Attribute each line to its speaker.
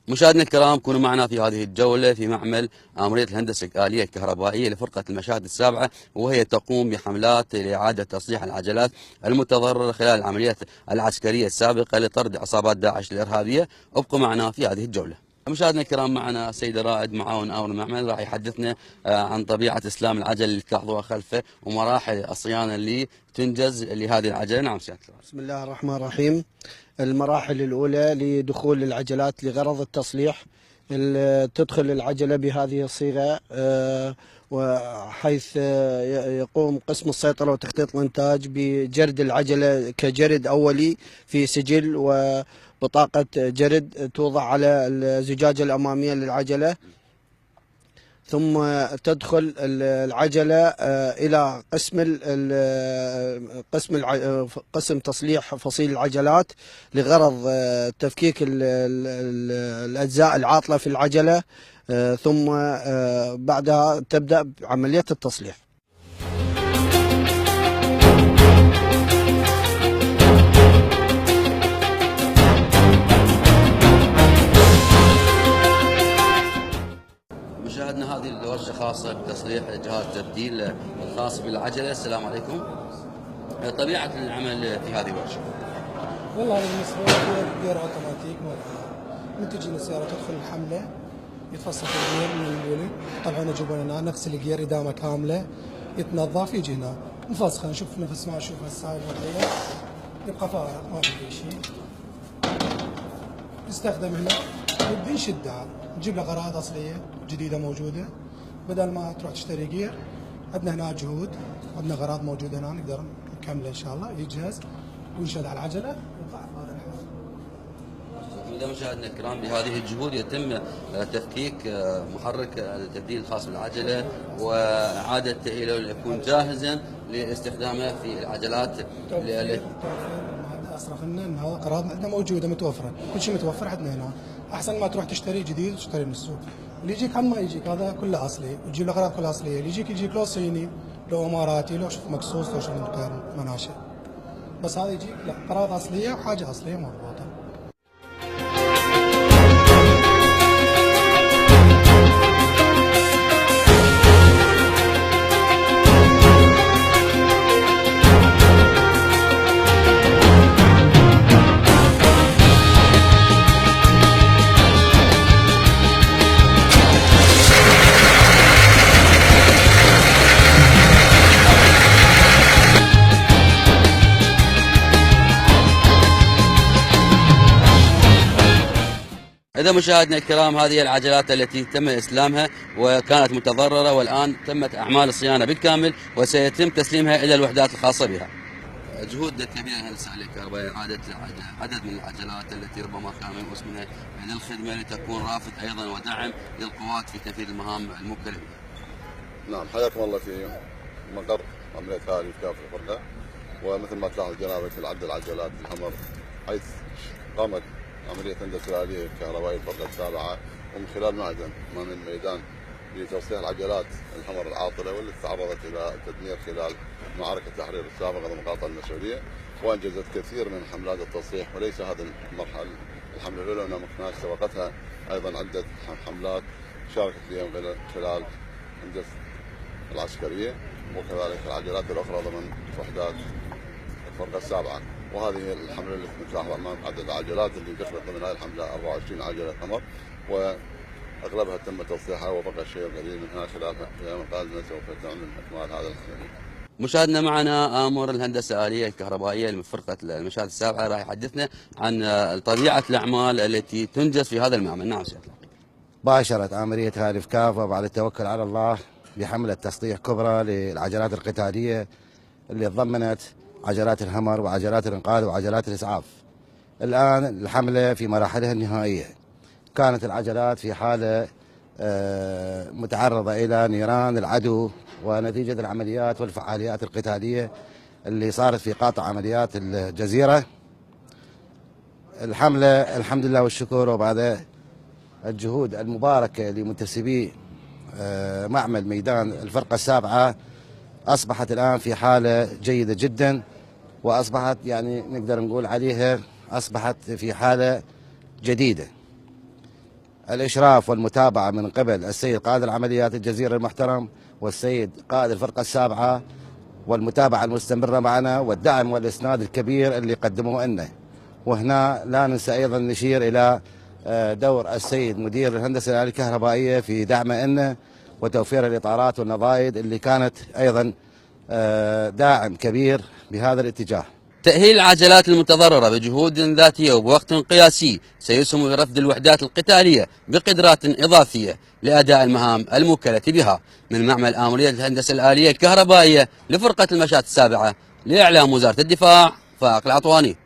Speaker 1: مشاهدينا الكرام، كونوا معنا في هذه الجولة في معمل آمرية الهندسة الآلية الكهربائية لفرقة المشاهد السابعة، وهي تقوم بحملات لإعادة تصليح العجلات المتضررة خلال العمليات العسكرية السابقة لطرد عصابات داعش الإرهابية. ابقوا معنا في هذه الجولة. مشاهدينا الكرام، معنا السيد رائد معاون آمر المعمل راح يحدثنا عن طبيعة إسلام العجل اللي تلاحظوها خلفه ومراحل الصيانة اللي تنجز لهذه العجلة. نعم سيادة الرئيس.
Speaker 2: بسم الله الرحمن الرحيم. المراحل الأولى لدخول العجلات لغرض التصليح، تدخل العجلة بهذه الصيغة، وحيث يقوم قسم السيطرة وتخطيط الإنتاج بجرد العجلة كجرد أولي في سجل وبطاقة جرد توضع على الزجاجة الأمامية للعجلة، ثم تدخل العجلة إلى قسم تصليح فصيل العجلات لغرض تفكيك الأجزاء العاطلة في العجلة، ثم بعدها تبدأ بعملية التصليح.
Speaker 1: مشاهدنا، هذه الورشة خاصة بتصليح جهاز تبديل الخاص بالعجلة. السلام عليكم. طبيعة العمل في هذه الورشة؟
Speaker 3: والله هذا بالنسبة لي جير اوتوماتيك من تجينا السيارة تدخل الحملة يتفصل الجير من البولي، طبعا يجيبون هنا نغسل الجير إدامة كاملة، يتنظف، يجي هنا نفسخه نشوف نفس ما نشوف هسه الوضعية يبقى فارغ ما في شيء. يستخدم هنا نبدي نشدها، نجيب له غرائد أصلية جديدة موجودة، بدل ما تروح تشتري جير عندنا هنا جهود، عندنا غرائد موجودة هنا نقدر نكمله إن شاء الله، يجهز ونشد على العجلة ويطلع بهذا الحال.
Speaker 1: إذا مشاهدينا الكرام، بهذه الجهود يتم تفكيك محرك التبديل الخاص بالعجلة وإعادة تأهيله ليكون جاهزا لاستخدامه في العجلات.
Speaker 3: أصرف لنا إن هذا قرارات عندنا موجودة متوفرة، كل شيء متوفر عندنا هنا، أحسن ما تروح تشتري جديد وتشتري من السوق، اللي يجيك هم ما يجيك هذا كله أصلي، وتجيب له قرارات كلها أصلية، اللي يجيك لو صيني لو إماراتي لو شوف مقصوص لو شوف مناشئ، بس هذا يجيك لا قرارات أصلية وحاجة أصلية مربوطة.
Speaker 1: إذا مشاهدينا الكرام، هذه العجلات التي تم إسلامها وكانت متضررة، والآن تمت أعمال الصيانة بالكامل وسيتم تسليمها إلى الوحدات الخاصة بها. جهود كبيرة الهندسة الكهربائية إعادة عدد من العجلات التي ربما كان منقوص منها للخدمة لتكون رافد أيضا ودعم للقوات في تنفيذ المهام الموكلة بها.
Speaker 4: نعم، حياكم الله في مقر عملية هذه كافة الفرقة. ومثل ما تلاحظ جنابك العدد العجلات الحمر، حيث قامت عملية هندسة آلية كهربائية الفرقة السابعة، ومن خلال معدن أمام الميدان لتوسيع العجلات الحمر العاطلة والتي تعرضت إلى التدمير خلال معركة التحرير السابقة لمقاطعة المسؤولية، وأنجزت كثير من حملات التصحيح. وليس هذا الحملة الأولى، وإنما هناك سبقتها أيضا عدة حملات شاركت فيها من خلال هندسة العسكرية، وكذلك العجلات الأخرى ضمن وحدات الفرقة السابعة. وهذه الحملة اللي تلاحظ أمام عدد العجلات اللي دخلت ضمن هذه الحملة 24 عجلة حمر، وأغلبها تم تصليحها وبقى شيء قليل منها خلال الأيام القادمة سوف تعمل إكمال هذا الحمل.
Speaker 1: مشاهدنا، معنا آمر الهندسة الآلية الكهربائية من فرقة المشاهد السابعة راح يحدثنا عن طبيعة الأعمال التي تنجز في هذا المعمل. نعم سيادة الرئيس.
Speaker 5: باشرت آمرية هارف كافة بعد التوكل على الله بحملة تصليح كبرى للعجلات القتالية اللي تضمنت عجلات الهمر وعجلات الإنقاذ وعجلات الإسعاف. الآن الحملة في مراحلها النهائية. كانت العجلات في حالة متعرضة إلى نيران العدو، ونتيجة العمليات والفعاليات القتالية اللي صارت في قاطع عمليات الجزيرة، الحملة الحمد لله والشكر وبعد الجهود المباركة لمنتسبي معمل ميدان الفرقة السابعة، أصبحت الآن في حالة جيدة جدا، وأصبحت يعني نقدر نقول عليها أصبحت في حالة جديدة. الإشراف والمتابعة من قبل السيد قائد العمليات الجزيرة المحترم والسيد قائد الفرقة السابعة، والمتابعة المستمرة معنا والدعم والإسناد الكبير اللي قدموه لنا. وهنا لا ننسى أيضا نشير إلى دور السيد مدير الهندسة الآلية الكهربائية في دعمه لنا وتوفير الإطارات والنظائد اللي كانت أيضا داعم كبير بهذا الاتجاه.
Speaker 1: تأهيل العجلات المتضررة بجهود ذاتية وبوقت قياسي سيسهم برفد الوحدات القتالية بقدرات إضافية لأداء المهام الموكلة بها. من معمل آمرية الهندسة الآلية الكهربائية لفرقة المشاة السابعة، لإعلام وزارة الدفاع، فائق العطواني.